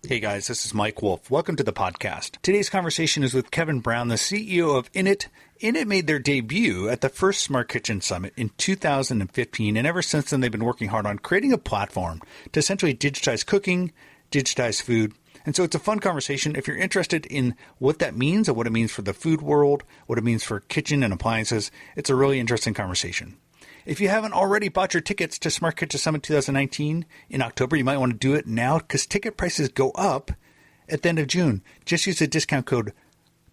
Hey guys, this is Mike Wolf. Welcome to the podcast. Today's conversation is with Kevin Brown, the CEO of Innit. Innit made their debut at the first Smart Kitchen Summit in 2015, and ever since then they've been working hard on creating a platform to essentially digitize cooking, digitize food. And so it's a fun conversation. If you're interested in what that means and what it means for the food world, what it means for kitchen and appliances, it's a really interesting conversation. If you haven't already bought your tickets to Smart Kitchen Summit 2019 in October, you might want to do it now because ticket prices go up at the end of June. Just use the discount code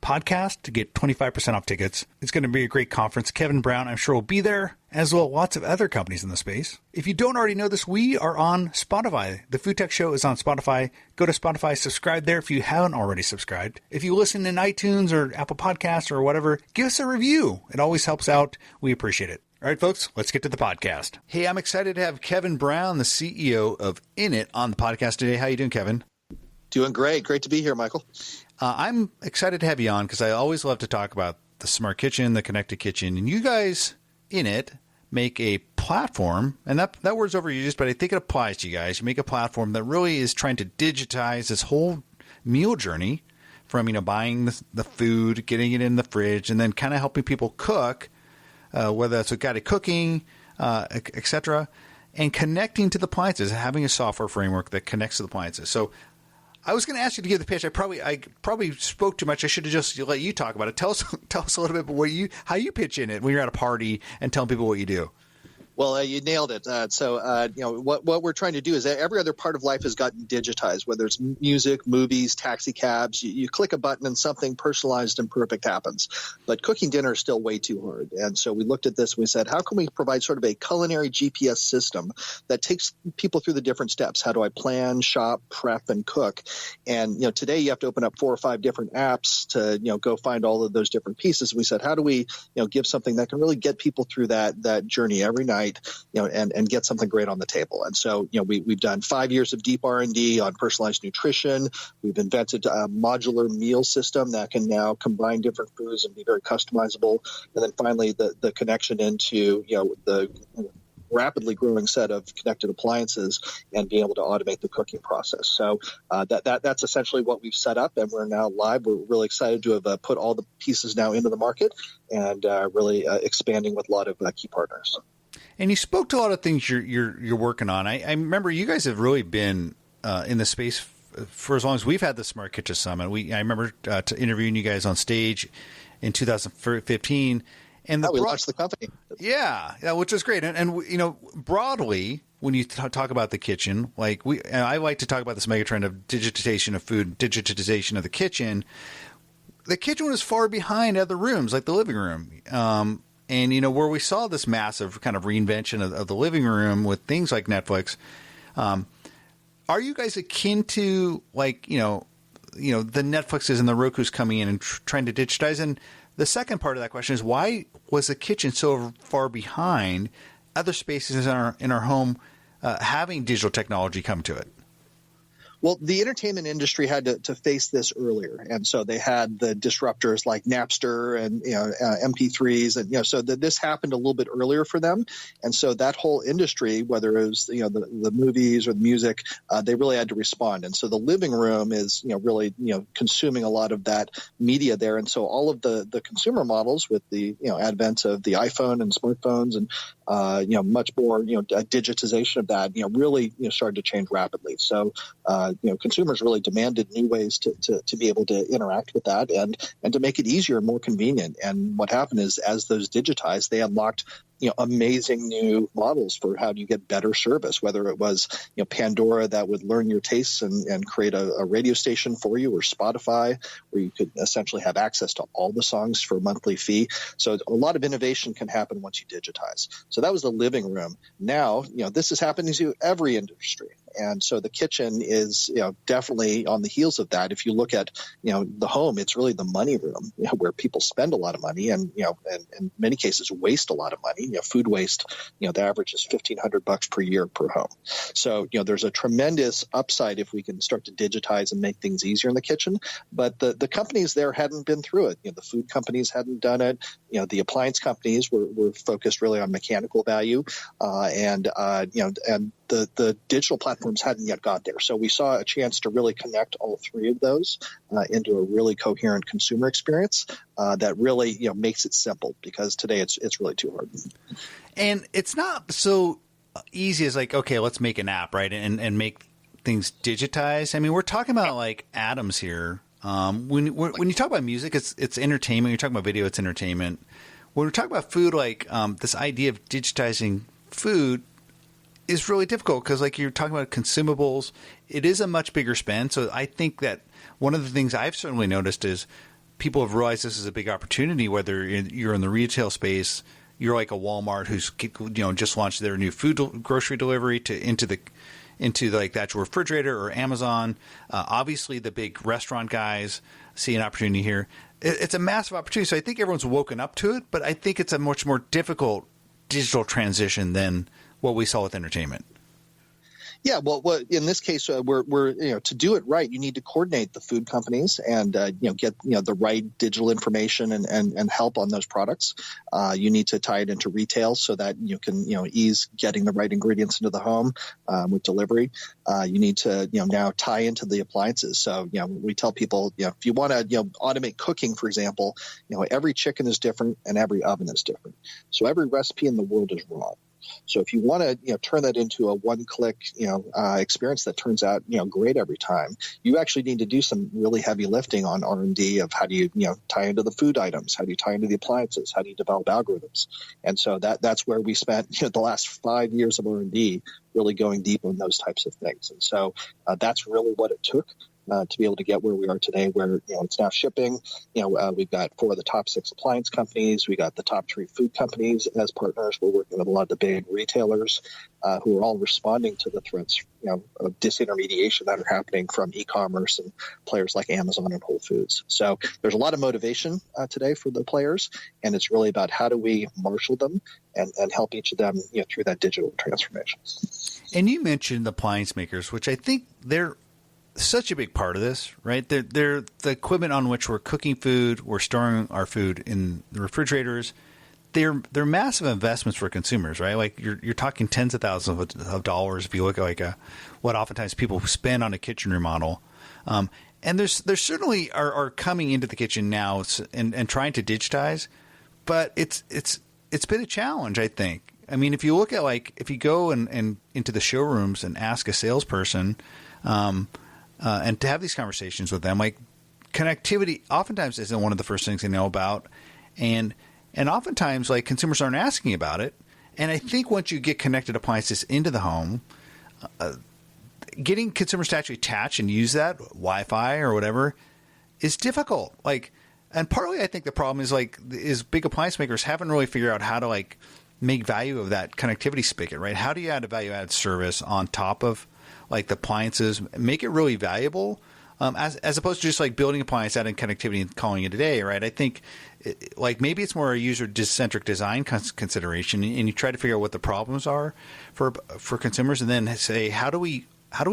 podcast to get 25% off tickets. It's going to be a great conference. Kevin Brown, I'm sure, will be there, as well as lots of other companies in the space. If you don't already know this, we are on Spotify. The Food Tech Show is on Spotify. Go to Spotify, subscribe there if you haven't already subscribed. If you listen in iTunes or Apple Podcasts or whatever, give us a review. It always helps out. We appreciate it. All right, folks, let's get to the podcast. Hey, I'm excited to have Kevin Brown, the CEO of Innit, on the podcast today. How you doing, Kevin? Doing great. Great to be here, Michael. I'm excited to have you on because I always love to talk about the smart kitchen, the connected kitchen, and you guys, Innit, make a platform, and that word's overused, but I think it applies to you guys. You make a platform that really is trying to digitize this whole meal journey from, buying the food, getting it in the fridge, and then kind of helping people cook, whether that's with guided cooking, etc., and connecting to the appliances, having a software framework that connects to the appliances. So I was going to ask you to give the pitch. I probably spoke too much. I should have just let you talk about it. Tell us a little bit about how you pitch in it when you're at a party and tell people what you do. Well, you nailed it. What we're trying to do is that every other part of life has gotten digitized, whether it's music, movies, taxi cabs. You click a button and something personalized and perfect happens. But cooking dinner is still way too hard. And so we looked at this and we said, how can we provide sort of a culinary GPS system that takes people through the different steps? How do I plan, shop, prep, and cook? And, today you have to open up 4 or 5 different apps to, go find all of those different pieces. We said, how do we, give something that can really get people through that journey every night? And get something great on the table. And so, we've done 5 years of deep R&D on personalized nutrition. We've invented a modular meal system that can now combine different foods and be very customizable. And then finally, the connection into, the rapidly growing set of connected appliances and being able to automate the cooking process. So that's essentially what we've set up, and we're now live. We're really excited to have put all the pieces now into the market and really expanding with a lot of key partners. And you spoke to a lot of things you're working on. I remember you guys have really been in the space for as long as we've had the Smart Kitchen Summit. I remember interviewing you guys on stage in 2015. And we launched the company. Yeah, which is great. And broadly, when you talk about the kitchen, I like to talk about this megatrend of digitization of food, digitization of the kitchen. The kitchen was far behind other rooms, like the living room. And, where we saw this massive kind of reinvention of the living room with things like Netflix, are you guys akin to the Netflixes and the Rokus coming in and trying to digitize? And the second part of that question is, why was the kitchen so far behind other spaces in our home having digital technology come to it? Well, the entertainment industry had to face this earlier, and so they had the disruptors like Napster and MP3s, and so this happened a little bit earlier for them, and so that whole industry, whether it was the movies or the music, they really had to respond, and so the living room is really consuming a lot of that media there, and so all of the consumer models with the advent of the iPhone and smartphones and much more digitization of that really started to change rapidly. So consumers really demanded new ways to be able to interact with that and to make it easier and more convenient. And what happened is, as those digitized, they unlocked amazing new models for how do you get better service, whether it was Pandora that would learn your tastes and create a radio station for you, or Spotify where you could essentially have access to all the songs for a monthly fee. So a lot of innovation can happen once you digitize. So that was the living room. Now this is happening to every industry, and so the kitchen is definitely on the heels of that. If you look at the home, it's really the money room where people spend a lot of money and and in many cases waste a lot of money. Food waste, the average is $1,500 per year per home. So, there's a tremendous upside if we can start to digitize and make things easier in the kitchen. But the companies there hadn't been through it. The food companies hadn't done it. The appliance companies were focused really on mechanical value. And the digital platforms hadn't yet got there. So we saw a chance to really connect all three of those into a really coherent consumer experience that really makes it simple, because today it's really too hard. And it's not so easy as like, okay, let's make an app, right, and make things digitized. I mean, we're talking about like atoms here. When you talk about music, it's entertainment. When you're talking about video, it's entertainment. When we're talking about food, like this idea of digitizing food is really difficult, because like you're talking about consumables, it is a much bigger spend. So I think that one of the things I've certainly noticed is people have realized this is a big opportunity, whether you're in the retail space, you're like a Walmart who's just launched their new grocery delivery into the actual refrigerator, or Amazon. Obviously, the big restaurant guys see an opportunity here. It's a massive opportunity. So I think everyone's woken up to it, but I think it's a much more difficult digital transition than what we saw with entertainment. Yeah, well, in this case, we're to do it right, you need to coordinate the food companies and get the right digital information and help on those products. You need to tie it into retail so that you can ease getting the right ingredients into the home with delivery. You need to now tie into the appliances. So we tell people if you want to automate cooking, for example, every chicken is different and every oven is different. So every recipe in the world is wrong. So if you want to turn that into a one-click experience that turns out great every time, you actually need to do some really heavy lifting on R&D of how do you tie into the food items, how do you tie into the appliances, how do you develop algorithms, and so that's where we spent the last 5 years of R&D really going deep on those types of things, and so that's really what it took. To be able to get where we are today, where it's now shipping. We've got 4 of the top 6 appliance companies. We got the top 3 food companies as partners. We're working with a lot of the big retailers who are all responding to the threats of disintermediation that are happening from e-commerce and players like Amazon and Whole Foods. So there's a lot of motivation today for the players, and it's really about how do we marshal them and help each of them through that digital transformation. And you mentioned the appliance makers, which I think they're such a big part of this, right? They're the equipment on which we're cooking food, we're storing our food in the refrigerators. They're massive investments for consumers, right? Like you're talking tens of thousands of dollars if you look at what oftentimes people spend on a kitchen remodel. And there's certainly are coming into the kitchen now and trying to digitize, but it's been a challenge, I think. I mean, if you look at if you go and into the showrooms and ask a salesperson, and to have these conversations with them, like connectivity oftentimes isn't one of the first things they know about. And oftentimes consumers aren't asking about it. And I think once you get connected appliances into the home, getting consumers to actually attach and use that Wi-Fi or whatever is difficult. And partly I think the problem is big appliance makers haven't really figured out how to make value of that connectivity spigot, right? How do you add a value-added service on top of the appliances, make it really valuable, as opposed to just building appliance, adding connectivity and calling it a day, right? I think maybe it's more a user-centric design consideration, and you try to figure out what the problems are for consumers, and then say how do we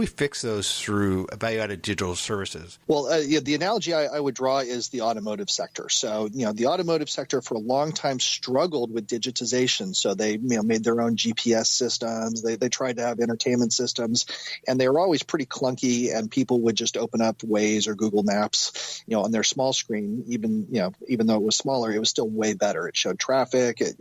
fix those through value-added digital services? Well, the analogy I would draw is the automotive sector. So, the automotive sector for a long time struggled with digitization. So they made their own GPS systems. They tried to have entertainment systems, and they were always pretty clunky. And people would just open up Waze or Google Maps, on their small screen. Even though it was smaller, it was still way better. It showed traffic. It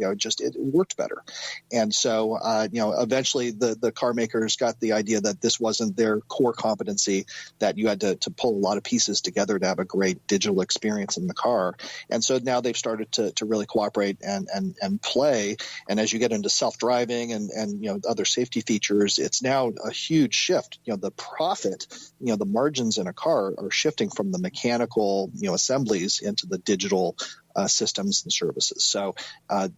worked better. And so, eventually the car makers got the idea that this wasn't their core competency, that you had to pull a lot of pieces together to have a great digital experience in the car. And so now they've started to really cooperate and play. And as you get into self-driving and other safety features, it's now a huge shift. The profit, the margins in a car are shifting from the mechanical, assemblies into the digital systems and services. So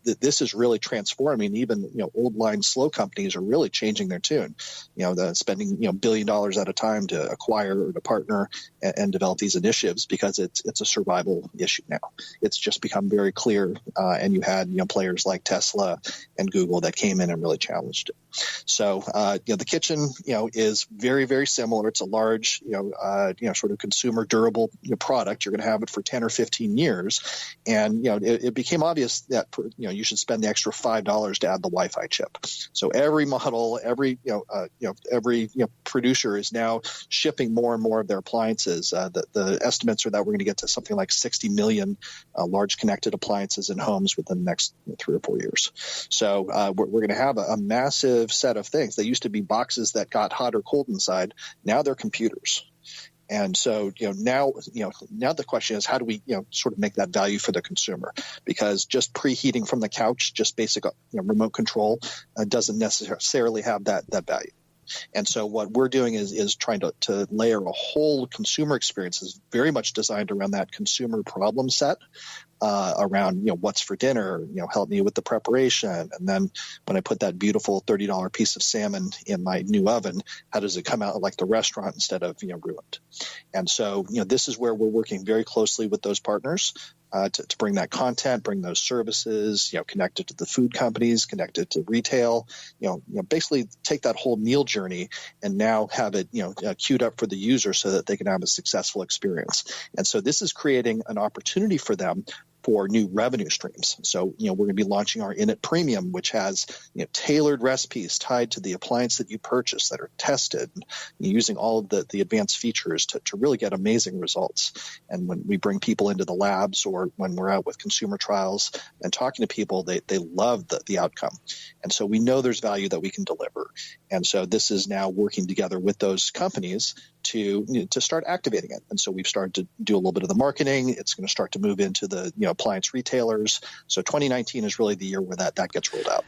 this is really transforming. Even old line slow companies are really changing their tune. Spending $1 billion at a time to acquire or to partner and develop these initiatives, because it's a survival issue now. It's just become very clear. And you had players like Tesla and Google that came in and really challenged it. So the kitchen is very, very similar. It's a large sort of consumer durable product. You're going to have it for 10 or 15 years. And it became obvious that you should spend the extra $5 to add the Wi-Fi chip. So every model, every producer is now shipping more and more of their appliances. The estimates are that we're going to get to something like 60 million large connected appliances in homes within the next 3 or 4 years. So we're going to have a massive set of things. They used to be boxes that got hot or cold inside. Now they're computers. And so, now the question is, how do we, sort of make that value for the consumer? Because just preheating from the couch, just basic, remote control, doesn't necessarily have that value. And so what we're doing is trying to layer a whole consumer experience is very much designed around that consumer problem set, around, what's for dinner, help me with the preparation. And then when I put that beautiful $30 piece of salmon in my new oven, how does it come out like the restaurant instead of, ruined? And so, this is where we're working very closely with those partners to bring that content, bring those services, connected to the food companies, connected to retail, basically take that whole meal journey and now have it, queued up for the user so that they can have a successful experience. And so this is creating an opportunity for them for new revenue streams. So, we're going to be launching our Innit Premium, which has, tailored recipes tied to the appliance that you purchase that are tested, using all of the advanced features to really get amazing results. And when we bring people into the labs or when we're out with consumer trials and talking to people, they love the outcome. And so we know there's value that we can deliver. And so this is now working together with those companies to start activating it. And so we've started to do a little bit of the marketing. It's going to start to move into the appliance retailers. So 2019 is really the year where that gets rolled out.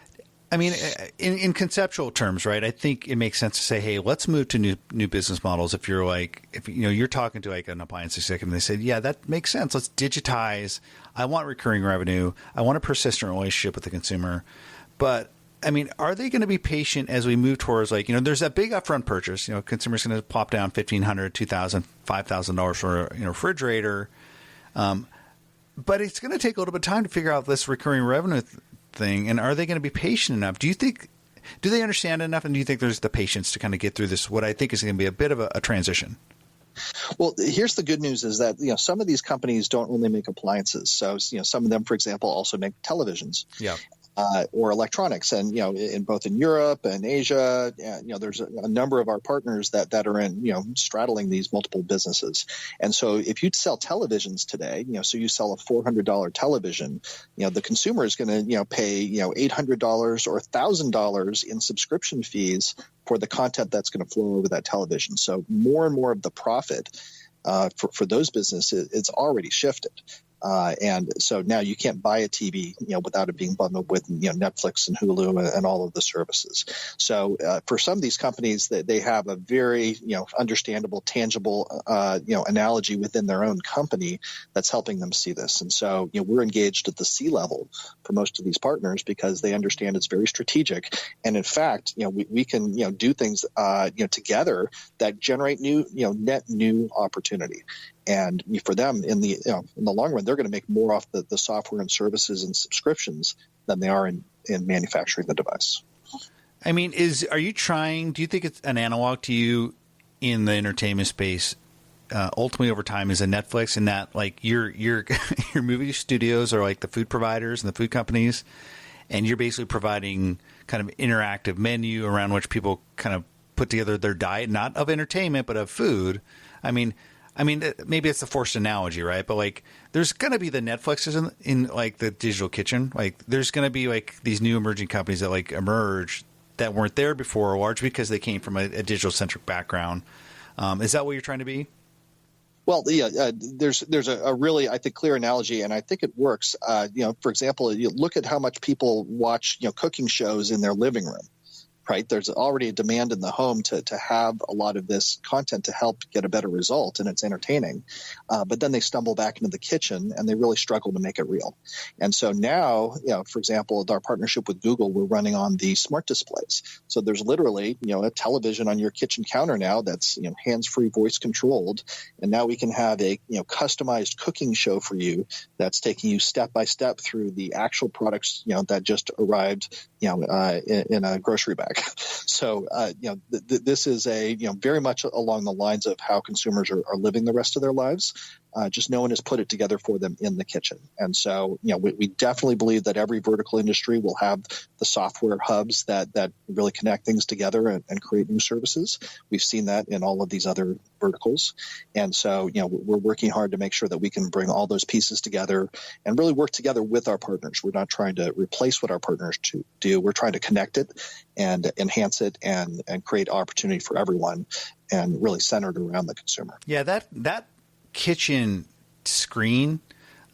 I mean, in conceptual terms, right? I think it makes sense to say, hey, let's move to new business models. If you're talking to like an appliance executive and they say, yeah, that makes sense. Let's digitize. I want recurring revenue. I want a persistent relationship with the consumer. But I mean, are they going to be patient as we move towards there's that big upfront purchase, consumer's going to plop down $1,500, $2,000, $5,000 for a refrigerator. But it's going to take a little bit of time to figure out this recurring revenue thing. And are they going to be patient enough? Do they understand enough? And do you think there's the patience to kind of get through this, what I think is going to be a bit of a transition? Well, here's the good news is that, some of these companies don't only make appliances. So, some of them, for example, also make televisions. Yeah. Or electronics, and in both in Europe and Asia, there's a number of our partners that are in straddling these multiple businesses. And so if you sell televisions today, so you sell a $400 television, the consumer is going to pay $800 or $1,000 in subscription fees for the content that's going to flow over that television. So more and more of the profit for those businesses, it's already shifted. And so now you can't buy a TV, without it being bundled with, Netflix and Hulu and all of the services. So for some of these companies, they have a very, understandable, tangible, analogy within their own company that's helping them see this. And so, we're engaged at the C-level for most of these partners because they understand it's very strategic. And in fact, we can, do things, together that generate net new opportunity. And for them, in the long run, they're going to make more off the software and services and subscriptions than they are in manufacturing the device. I mean, do you think it's an analog to you in the entertainment space? Ultimately, over time, is a Netflix, and that like your movie studios are like the food providers and the food companies, and you're basically providing kind of interactive menu around which people kind of put together their diet, not of entertainment, but of food. I mean, maybe it's a forced analogy, right? But like, there's going to be the Netflixes in like the digital kitchen. Like, there's going to be like these new emerging companies that like emerge that weren't there before, largely because they came from a digital centric background. Is that what you're trying to be? Well, yeah, there's a really, I think, clear analogy, and I think it works. For example, you look at how much people watch, cooking shows in their living room. Right. There's already a demand in the home to have a lot of this content to help get a better result, and it's entertaining. But then they stumble back into the kitchen and they really struggle to make it real. And so now, for example, with our partnership with Google, we're running on the smart displays. So there's literally, a television on your kitchen counter now that's, hands-free, voice controlled. And now we can have a, customized cooking show for you that's taking you step by step through the actual products, that just arrived, in a grocery bag. So, this is very much along the lines of how consumers are living the rest of their lives. just no one has put it together for them in the kitchen. And so, we definitely believe that every vertical industry will have the software hubs that really connect things together and create new services. We've seen that in all of these other verticals. And so, we're working hard to make sure that we can bring all those pieces together and really work together with our partners. We're not trying to replace what our partners do. We're trying to connect it and enhance it and create opportunity for everyone and really centered around the consumer. Yeah, that kitchen screen,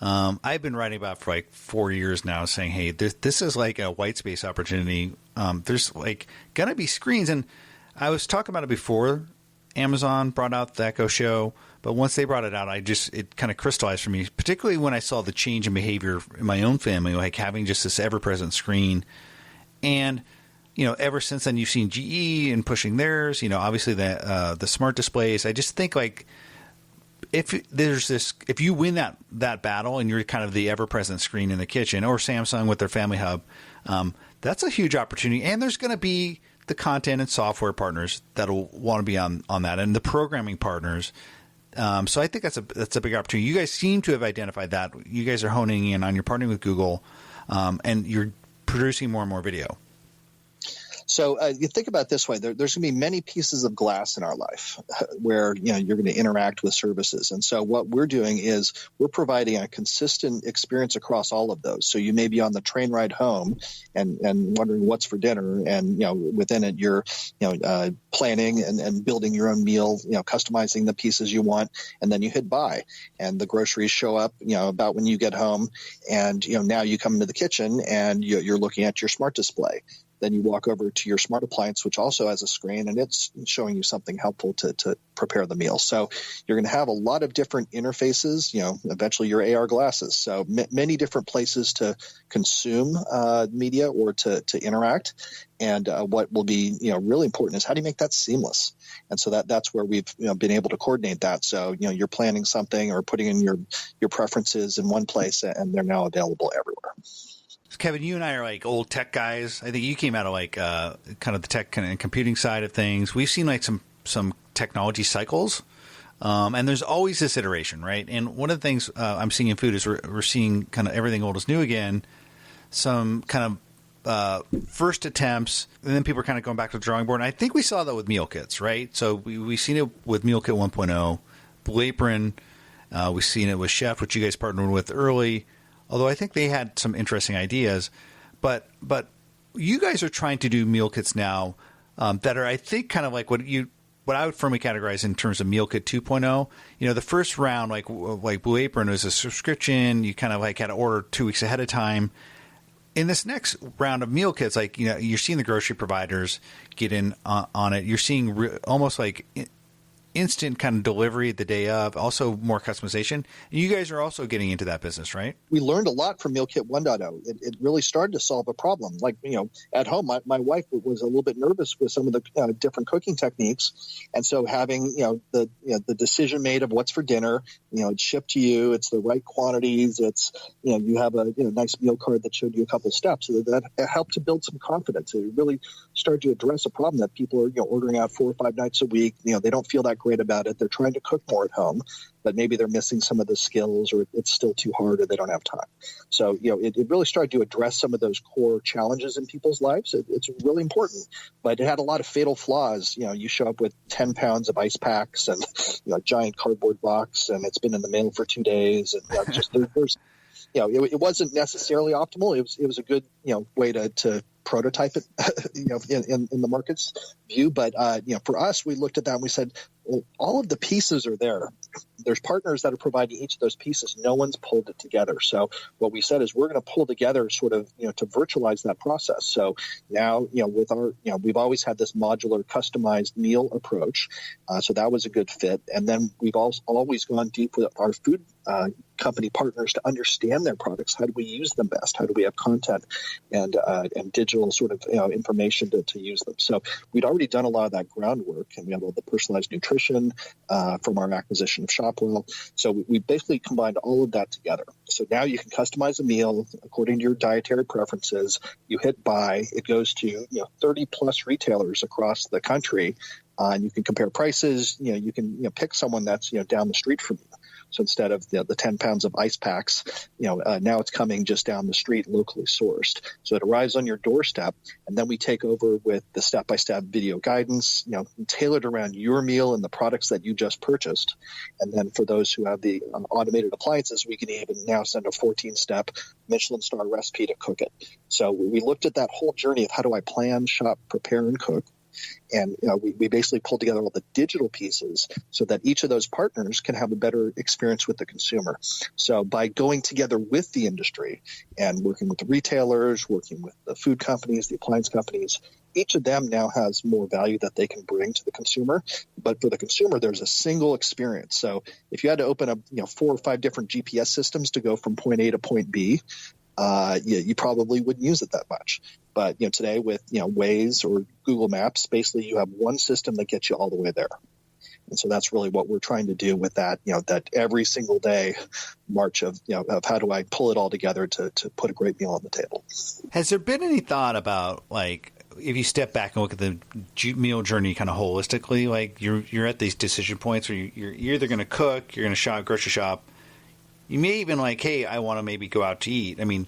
I've been writing about for like 4 years now, saying, hey, this is like a white space opportunity. There's like going to be screens. And I was talking about it before Amazon brought out the Echo Show. But once they brought it out, it kind of crystallized for me, particularly when I saw the change in behavior in my own family, like having just this ever-present screen. And, ever since then, you've seen GE and pushing theirs, obviously the smart displays. I just think like if you win that battle and you're kind of the ever-present screen in the kitchen, or Samsung with their Family Hub, that's a huge opportunity. And there's going to be the content and software partners that'll want to be on that, and the programming partners. So I think that's a big opportunity. You guys seem to have identified that. You guys are honing in on your partnering with Google, and you're producing more and more video. So you think about it this way, there's going to be many pieces of glass in our life where you're going to interact with services. And so what we're doing is we're providing a consistent experience across all of those. So you may be on the train ride home and wondering what's for dinner, and within it you're planning and building your own meal, customizing the pieces you want, and then you hit buy, and the groceries show up about when you get home, and now you come into the kitchen and you're looking at your smart display. Then you walk over to your smart appliance, which also has a screen, and it's showing you something helpful to prepare the meal. So you're going to have a lot of different interfaces, eventually your AR glasses. So many different places to consume media or to interact. And what will be really important is how do you make that seamless? And so that's where we've been able to coordinate that. So you're planning something or putting in your preferences in one place, and they're now available everywhere. Kevin, you and I are like old tech guys. I think you came out of like kind of the tech and computing side of things. We've seen like some technology cycles, and there's always this iteration, right? And one of the things I'm seeing in food is we're seeing kind of everything old is new again. Some kind of first attempts, and then people are kind of going back to the drawing board. And I think we saw that with meal kits, right? So we've seen it with Meal Kit 1.0, Blue Apron. We've seen it with Chef, which you guys partnered with early. Although I think they had some interesting ideas, but you guys are trying to do meal kits now that are, I think, kind of like what I would firmly categorize in terms of Meal Kit 2.0. The first round, like Blue Apron, was a subscription. You kind of like had to order 2 weeks ahead of time. In this next round of meal kits, like you're seeing the grocery providers get in on it. You're seeing almost like instant kind of delivery the day of, also more customization. And you guys are also getting into that business, right? We learned a lot from Meal Kit 1.0. It really started to solve a problem. Like, at home, my wife was a little bit nervous with some of the different cooking techniques. And so having, the decision made of what's for dinner, it's shipped to you, it's the right quantities, it's, you have a nice meal card that showed you a couple steps. So that helped to build some confidence. It really started to address a problem that people are, ordering out 4 or 5 nights a week. They don't feel that great about it. They're trying to cook more at home, but maybe they're missing some of the skills, or it's still too hard, or they don't have time. So, it really started to address some of those core challenges in people's lives. It's really important, but it had a lot of fatal flaws. You show up with 10 pounds of ice packs and a giant cardboard box, and it's been in the mail for 2 days. And it wasn't necessarily optimal. It was a good, way to prototype it, in the market's view. But, for us, we looked at that and we said, well, all of the pieces are there. There's partners that are providing each of those pieces. No one's pulled it together. So what we said is we're going to pull together sort of, to virtualize that process. So now, with our, we've always had this modular customized meal approach. So that was a good fit. And then we've always gone deep with our food company partners to understand their products. How do we use them best? How do we have content and digital sort of information to use them? So we'd already done a lot of that groundwork, and we have all the personalized nutrition from our acquisition of Shopwell. So we basically combined all of that together. So now you can customize a meal according to your dietary preferences. You hit buy, it goes to 30 plus retailers across the country, and you can compare prices. You can pick someone that's down the street from you. So instead of the 10 pounds of ice packs, now it's coming just down the street, locally sourced. So it arrives on your doorstep, and then we take over with the step-by-step video guidance, tailored around your meal and the products that you just purchased. And then for those who have the automated appliances, we can even now send a 14-step Michelin star recipe to cook it. So we looked at that whole journey of how do I plan, shop, prepare, and cook. And we basically pulled together all the digital pieces so that each of those partners can have a better experience with the consumer. So by going together with the industry and working with the retailers, working with the food companies, the appliance companies, each of them now has more value that they can bring to the consumer. But for the consumer, there's a single experience. So if you had to open up 4 or 5 different GPS systems to go from point A to point B, you probably wouldn't use it that much. But today with Waze or Google Maps, basically you have one system that gets you all the way there. And so that's really what we're trying to do with that, that every single day march of how do I pull it all together to put a great meal on the table. Has there been any thought about, like, if you step back and look at the meal journey kind of holistically, like you're at these decision points where you're either going to cook, you're going to grocery shop. You may even like, hey, I want to maybe go out to eat. I mean,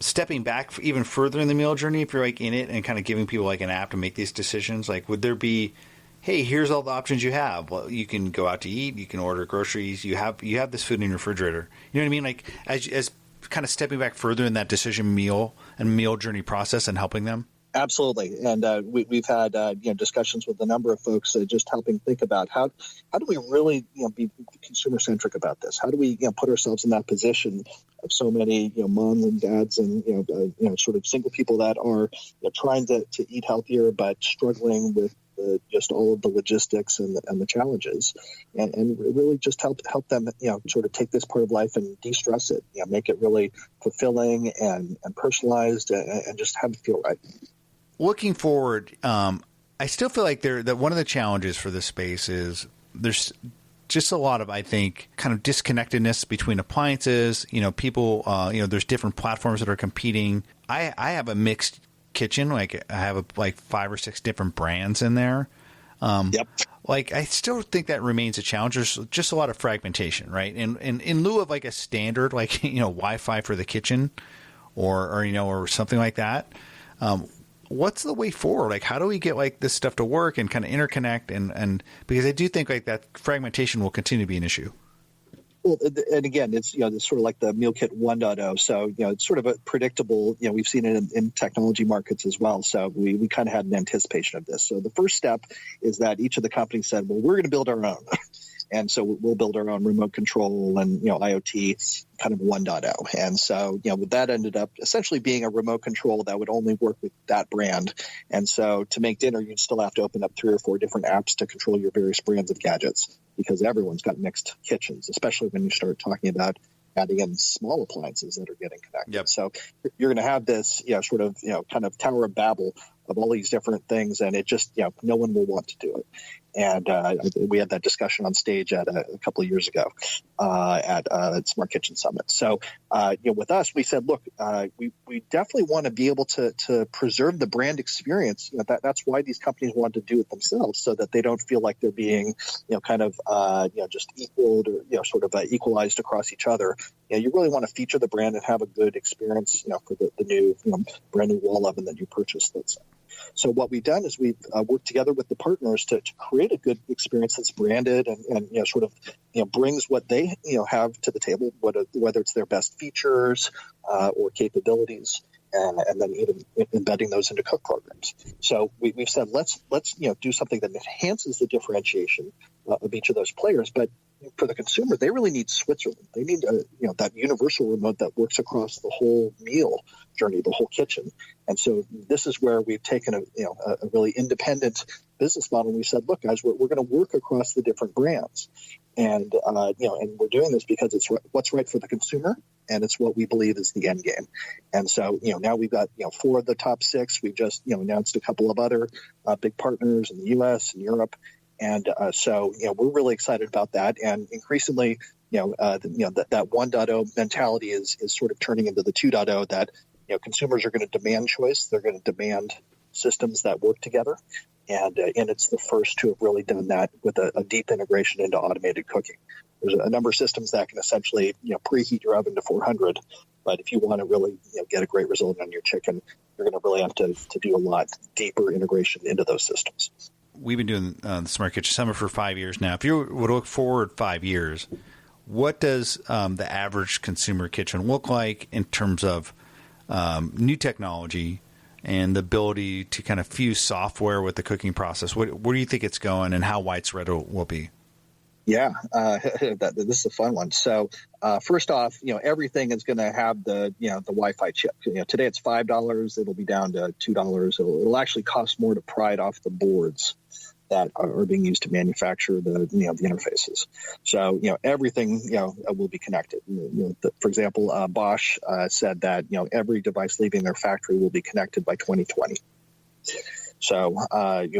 stepping back even further in the meal journey, if you're like in it and kind of giving people like an app to make these decisions, like would there be, hey, here's all the options you have. Well, you can go out to eat, you can order groceries, you have this food in your refrigerator. You know what I mean? Like as kind of stepping back further in that decision meal journey process and helping them. Absolutely, and we've had discussions with a number of folks just helping think about how do we really be consumer centric about this? How do we put ourselves in that position of so many moms and dads and sort of single people that are trying to eat healthier but struggling with just all of the logistics and the challenges, and really just help them sort of take this part of life and de-stress it, make it really fulfilling and personalized and just have it feel right. Looking forward, I still feel like that one of the challenges for this space is there's just a lot of, I think, kind of disconnectedness between appliances. People, there's different platforms that are competing. I have a mixed kitchen. Like I have 5 or 6 different brands in there. Yep. Like I still think that remains a challenge. There's just a lot of fragmentation, right? And in lieu of like a standard, like Wi-Fi for the kitchen, or something like that. What's the way forward? Like, how do we get like this stuff to work and kind of interconnect? And because I do think like that fragmentation will continue to be an issue. Well, and again, it's it's sort of like the meal kit 1.0. So it's sort of a predictable. We've seen it in technology markets as well. So we kind of had an anticipation of this. So the first step is that each of the companies said, well, we're going to build our own. And so we'll build our own remote control and, IoT kind of 1.0. And so, that ended up essentially being a remote control that would only work with that brand. And so to make dinner, you'd still have to open up 3 or 4 different apps to control your various brands of gadgets because everyone's got mixed kitchens, especially when you start talking about adding in small appliances that are getting connected. Yep. So you're going to have this, sort of, kind of Tower of Babel of all these different things. And it just, no one will want to do it. And we had that discussion on stage at a couple of years ago at Smart Kitchen Summit. So, with us, we said, look, we definitely want to be able to preserve the brand experience. That's why these companies want to do it themselves, so that they don't feel like they're being, kind of, just equaled or, sort of equalized across each other. You really want to feature the brand and have a good experience, for the new, brand new wall oven that you purchased. Let's say. So what we've done is we've worked together with the partners to create a good experience that's branded and sort of brings what they have to the table, whether it's their best features or capabilities, and then even embedding those into cook programs. So we've said let's do something that enhances the differentiation of each of those players, but for the consumer, they really need Switzerland. They need that universal remote that works across the whole meal journey, the whole kitchen. And so this is where we've taken a really independent business model. And we said, look, guys, we're going to work across the different brands. And and we're doing this because it's what's right for the consumer, and it's what we believe is the end game. And so, now we've got 4 of the top 6. We've just announced a couple of other big partners in the U.S. and Europe, and so we're really excited about that. And increasingly, that 1.0 mentality is sort of turning into the 2.0. That consumers are going to demand choice. They're going to demand systems that work together. And it's the first to have really done that with a deep integration into automated cooking. There's a number of systems that can essentially preheat your oven to 400, but if you want to really get a great result on your chicken, you're going to really have to do a lot deeper integration into those systems. We've been doing the Smart Kitchen Summit for 5 years now. If you were to look forward 5 years, what does the average consumer kitchen look like in terms of new technology and the ability to kind of fuse software with the cooking process? Where do you think it's going, and how widespread it will be? Yeah, this is a fun one. So first off, everything is going to have the Wi-Fi chip. Today it's $5. It'll be down to $2. It'll actually cost more to pry it off the boards that are being used to manufacture the interfaces. So everything will be connected. For example, Bosch said that every device leaving their factory will be connected by 2020. So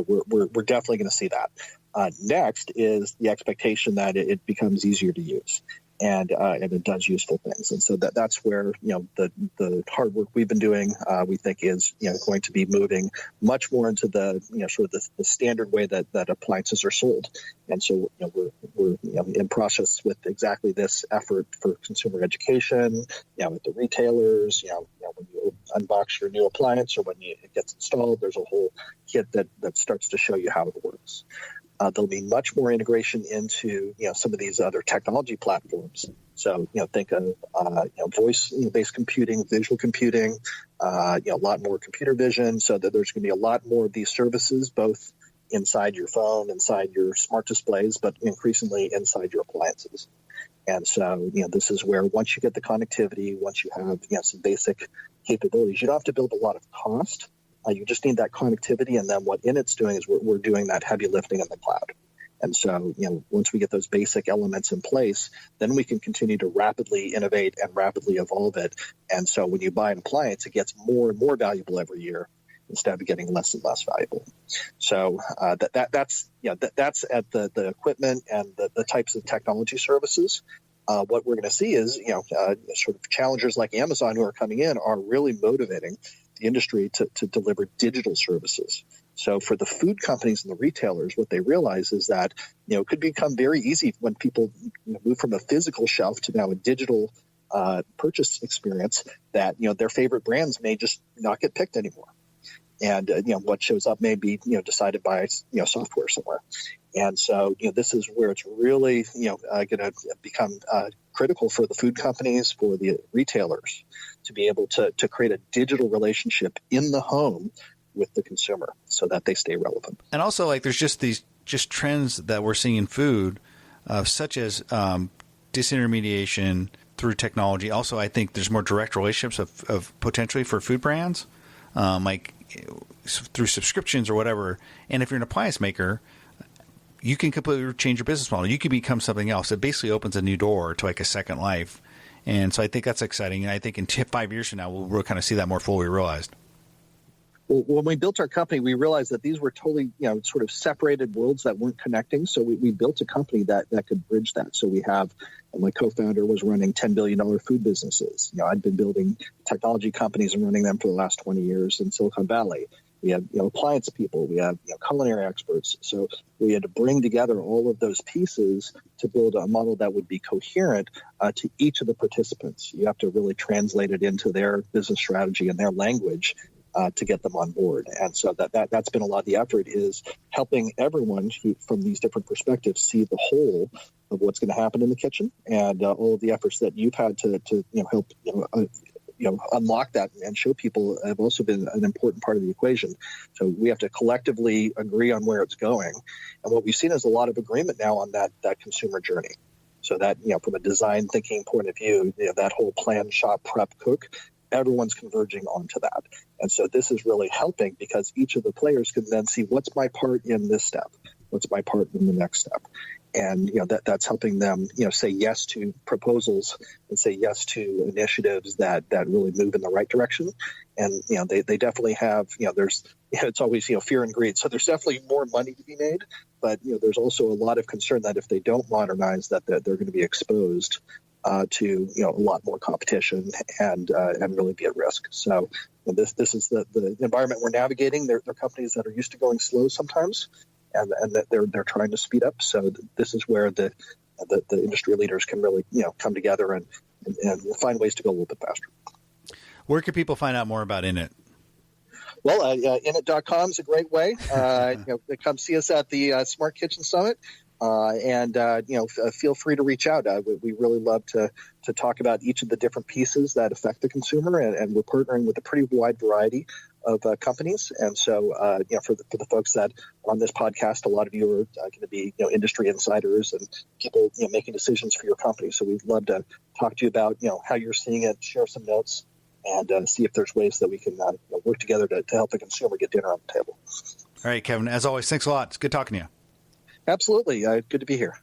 we're definitely going to see that. Next is the expectation that it becomes easier to use. And it does useful things, and so that's where the hard work we've been doing we think is going to be moving much more into the sort of the standard way that appliances are sold. And so we're in process with exactly this effort for consumer education. With the retailers, when you unbox your new appliance or when it gets installed, there's a whole kit that starts to show you how it works. There'll be much more integration into some of these other technology platforms. So think of voice-based computing, visual computing, a lot more computer vision. So that there's going to be a lot more of these services, both inside your phone, inside your smart displays, but increasingly inside your appliances. And so this is where once you get the connectivity, once you have some basic capabilities, you don't have to build a lot of cost. You just need that connectivity, and then what Innit's doing is we're doing that heavy lifting in the cloud. And so, once we get those basic elements in place, then we can continue to rapidly innovate and rapidly evolve it. And so when you buy an appliance, it gets more and more valuable every year instead of getting less and less valuable. So that's at the equipment and the types of technology services. What we're going to see is, sort of challengers like Amazon who are coming in are really motivating the industry to deliver digital services. So for the food companies and the retailers, what they realize is that, it could become very easy when people move from a physical shelf to now a digital purchase experience, that, their favorite brands may just not get picked anymore. And, what shows up may be, decided by, software somewhere. And so, this is where it's really, going to become critical for the food companies, for the retailers, to be able to create a digital relationship in the home with the consumer so that they stay relevant. And also, there's just these trends that we're seeing in food, such as disintermediation through technology. Also, I think there's more direct relationships of potentially for food brands, through subscriptions or whatever. And if you're an appliance maker, you can completely change your business model. You can become something else. It basically opens a new door to a second life. And so I think that's exciting. And I think in 5 years from now, we'll kind of see that more fully realized. Well, when we built our company, we realized that these were totally, sort of separated worlds that weren't connecting. So we built a company that could bridge that. So we have, my co-founder was running $10 billion food businesses. I'd been building technology companies and running them for the last 20 years in Silicon Valley. We have, appliance people. We have, culinary experts. So we had to bring together all of those pieces to build a model that would be coherent to each of the participants. You have to really translate it into their business strategy and their language to get them on board. And so that's been a lot of the effort, is helping everyone from these different perspectives see the whole of what's going to happen in the kitchen, and all of the efforts that you've had to help unlock that and show people have also been an important part of the equation. So we have to collectively agree on where it's going. And what we've seen is a lot of agreement now on that consumer journey. So that, from a design thinking point of view, that whole plan, shop, prep, cook, everyone's converging onto that. And so this is really helping, because each of the players can then see, what's my part in this step? what's my part in the next step? And that's helping them say yes to proposals and say yes to initiatives that really move in the right direction. And they definitely have there's it's always fear and greed. So there's definitely more money to be made, but there's also a lot of concern that if they don't modernize, that they're going to be exposed to a lot more competition and really be at risk. So this is the environment we're navigating. They're companies that are used to going slow sometimes, and that they're trying to speed up. So this is where the industry leaders can really come together and find ways to go a little bit faster. Where can people find out more about Innit? Well, Innit.com is a great way. Come see us at the Smart Kitchen Summit. Feel free to reach out. We really love to talk about each of the different pieces that affect the consumer, and we're partnering with a pretty wide variety of companies. And so, for the folks that are on this podcast, a lot of you are going to be industry insiders and people making decisions for your company. So we'd love to talk to you about how you're seeing it, share some notes, and see if there's ways that we can work together to help the consumer get dinner on the table. All right, Kevin. As always, thanks a lot. It's good talking to you. Absolutely. Good to be here.